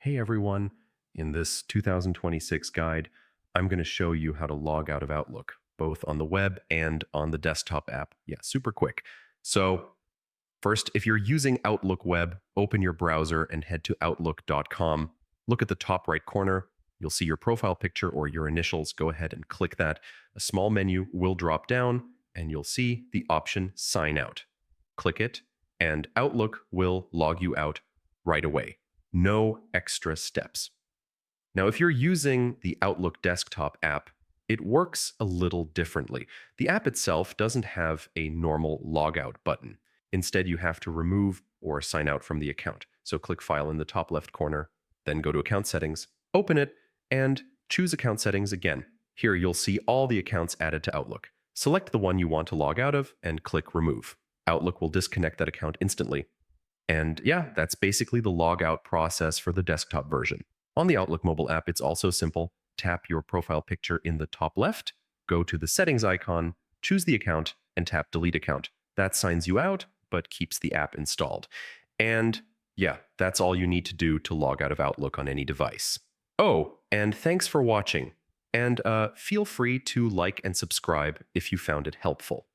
Hey everyone, in this 2026 guide, I'm going to show you how to log out of Outlook, both on the web and on the desktop app. Yeah, super quick. So, first, if you're using Outlook Web, open your browser and head to outlook.com. Look at the top right corner. You'll see your profile picture or your initials. Go ahead and click that. A small menu will drop down, and you'll see the option Sign Out. Click it, and Outlook will log you out right away. No extra steps. Now, if you're using the Outlook desktop app, it works a little differently. The app itself doesn't have a normal logout button. Instead, you have to remove or sign out from the account. So click File in the top left corner, then go to Account Settings, open it, and choose Account Settings again. Here you'll see all the accounts added to Outlook. Select the one you want to log out of and click Remove. Outlook will disconnect that account instantly. And yeah, that's basically the logout process for the desktop version. On the Outlook mobile app, it's also simple. Tap your profile picture in the top left, go to the settings icon, choose the account, and tap Delete Account. That signs you out, but keeps the app installed. And yeah, that's all you need to do to log out of Outlook on any device. Oh, and thanks for watching. And feel free to like and subscribe if you found it helpful.